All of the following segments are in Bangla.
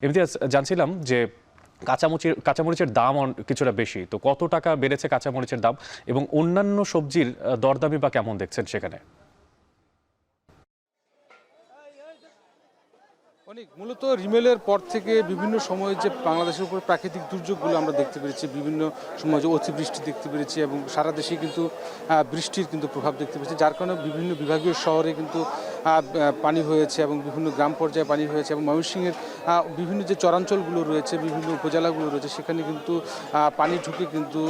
ইমতিয়াজ, জানছিলাম যে কাঁচামরিচের দাম কিছুটা বেশি, তো কত টাকা বেড়েছে কাঁচামরিচের দাম এবং অন্যান্য সবজির দরদামি বা কেমন দেখছেন সেখানে? মূলত রিমেলের পর থেকে বিভিন্ন সময়ে যে বাংলাদেশের উপর প্রাকৃতিক দুর্যোগগুলো আমরা দেখতে পেরেছি, বিভিন্ন সময় যে অতিবৃষ্টি দেখতে পেরেছি এবং সারা দেশে কিন্তু বৃষ্টির কিন্তু প্রভাব দেখতে পেরেছি, যার কারণে বিভিন্ন বিভাগীয় শহরে কিন্তু পানি হয়েছে এবং বিভিন্ন গ্রাম পর্যায়ে পানি হয়েছে এবং ময়মনসিংহের বিভিন্ন যে চরাঞ্চলগুলো রয়েছে, বিভিন্ন উপজেলাগুলো রয়েছে, সেখানে কিন্তু পানি ঢুকে কিন্তু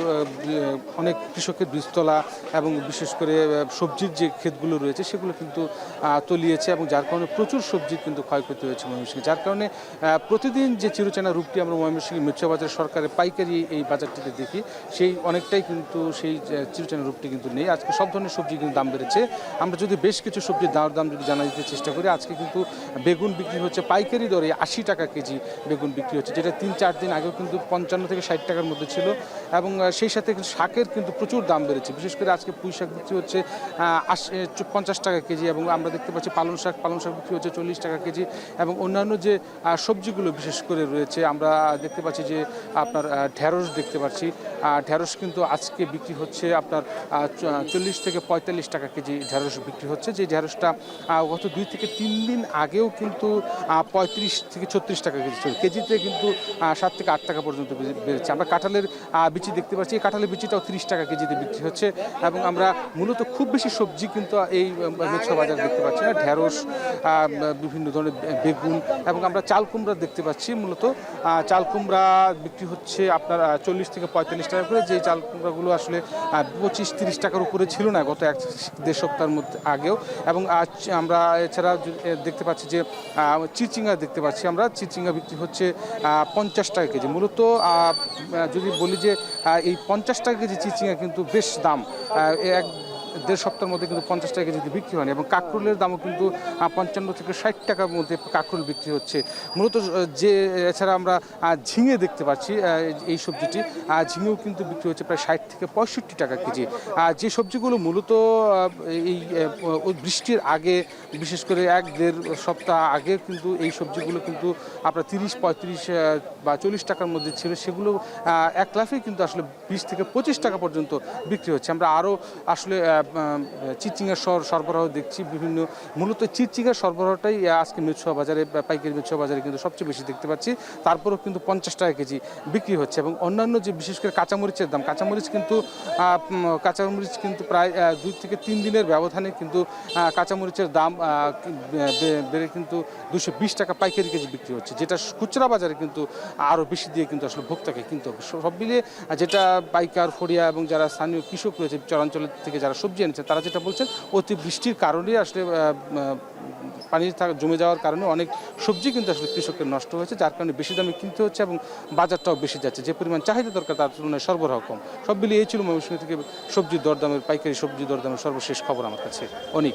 অনেক কৃষকের বীজতলা এবং বিশেষ করে সবজির যে ক্ষেতগুলো রয়েছে সেগুলো কিন্তু তলিয়েছে এবং যার কারণে প্রচুর সবজির কিন্তু ক্ষয়ক্ষতি হয়েছে ময়মনসিংহে। যার কারণে প্রতিদিন যে চিরচেনা রূপটি আমরা ময়মনসিংহ মির্জাবাজার সরকারের পাইকারি এই বাজারটিতে দেখি, সেই অনেকটাই কিন্তু সেই চিরচেনা রূপটি কিন্তু নেই। আজকে সব ধরনের সবজি কিন্তু দাম বেড়েছে। আমরা যদি বেশ কিছু সবজির দাম যদি জানা দিতে চেষ্টা করি, আজকে কিন্তু বেগুন বিক্রি হচ্ছে পাইকারি দরে 80 টাকা কেজি বেগুন বিক্রি হচ্ছে, যেটা 3-4 দিন আগেও কিন্তু 55 থেকে 60 টাকার মধ্যে ছিল। এবং সেই সাথে শাকের কিন্তু প্রচুর দাম বেড়েছে। বিশেষ করে আজকে পুঁই শাক বিক্রি হচ্ছে 50 টাকা কেজি এবং আমরা দেখতে পাচ্ছি পালং শাক বিক্রি হচ্ছে 40 টাকা কেজি। এবং অন্যান্য যে সবজিগুলো বিশেষ করে রয়েছে, আমরা দেখতে পাচ্ছি যে আপনার ঢেঁড়স দেখতে পাচ্ছি। ঢেঁড়স কিন্তু আজকে বিক্রি হচ্ছে আপনার 40 থেকে 45 টাকা কেজি ঢেঁড়স বিক্রি হচ্ছে, যে ঢেঁড়সটা গত 2 থেকে 3 দিন আগেও কিন্তু 35 থেকে 36 টাকা কেজি ছিল। কেজিতে কিন্তু 7 থেকে 8 টাকা পর্যন্ত বেড়েছে। আমরা কাঁঠালের বিচি দেখতে পাচ্ছি, এই কাঁঠালের বিচিটাও 30 টাকা কেজিতে বিক্রি হচ্ছে। এবং আমরা মূলত খুব বেশি সবজি কিন্তু এই মেট্রো বাজার দেখতে পাচ্ছি না। ঢেঁড়স, বিভিন্ন ধরনের বেগুন এবং আমরা চাল কুমড়া দেখতে পাচ্ছি। মূলত চাল কুমড়া বিক্রি হচ্ছে আপনার 40 থেকে 45 টাকা করে, যে চাল কুমড়াগুলো আসলে 25-30 টাকার উপরে ছিল না গত 1-1.5 সপ্তাহের মধ্যে আগেও। এবং আমরা এছাড়া দেখতে পাচ্ছি যে চিচিঙ্গা দেখতে পাচ্ছি, আমরা চিচিঙ্গা বিক্রি হচ্ছে 50 টাকা কেজি। মূলত যদি বলি যে এই 50 টাকা কেজি চিচিঙ্গা কিন্তু বেশ দাম, 1-1.5 সপ্তাহের মধ্যে কিন্তু 50 টাকা কেজিতে বিক্রি হয়নি। এবং কাঁকরোলের দামও কিন্তু 55 থেকে 60 টাকার মধ্যে কাঁকরোল বিক্রি হচ্ছে মূলত। যে এছাড়া আমরা ঝিঙে দেখতে পাচ্ছি, এই সবজিটি ঝিঙেও কিন্তু বিক্রি হচ্ছে প্রায় 60 থেকে 65 টাকা কেজি। যে সবজিগুলো মূলত এই বৃষ্টির আগে, বিশেষ করে 1-1.5 সপ্তাহ আগে কিন্তু এই সবজিগুলো কিন্তু আপনার 30-35 বা 40 টাকার মধ্যে ছিল, সেগুলো এক লাফেই কিন্তু আসলে 20 থেকে 25 টাকা পর্যন্ত বিক্রি হচ্ছে। আমরা আরও আসলে চিচিঙ্গার সরবরাহ দেখছি বিভিন্ন, মূলত চিচিঙ্গার সরবরাহটাই আজকে মিরসরাই বাজারে, পাইকারি মিরসরাই বাজারে কিন্তু সবচেয়ে বেশি দেখতে পাচ্ছি। তারপরেও কিন্তু 50 টাকা কেজি বিক্রি হচ্ছে। এবং অন্যান্য যে বিশেষ করে কাঁচামরিচের দাম, কাঁচামরিচ কিন্তু প্রায় 2 থেকে 3 দিনের ব্যবধানে কিন্তু কাঁচামরিচের দাম বেড়ে কিন্তু 220 টাকা পাইকারি কেজি বিক্রি হচ্ছে, যেটা খুচরা বাজারে কিন্তু আরও বেশি দিয়ে কিন্তু আসলে ভোক্তাকে কিনতে হবে। সব মিলিয়ে যেটা পাইকার, ফড়িয়া এবং যারা স্থানীয় কৃষক রয়েছে চরাঞ্চল থেকে যারা সবজি এনেছে, তারা যেটা বলছেন অতিবৃষ্টির কারণে আসলে পানি জমে যাওয়ার কারণে অনেক সবজি কিন্তু আসলে কৃষকের নষ্ট হয়েছে, যার কারণে বেশি দামে কিনতে হচ্ছে এবং বাজারটাও বেশি যাচ্ছে। যে পরিমাণ চাহিদা দরকার তার তুলনায় সরবরাহ কম। সব মিলিয়ে এই ছিল ময়মনসিংহ থেকে পাইকারি সবজি দরদামের সর্বশেষ খবর আমার কাছে। অনেক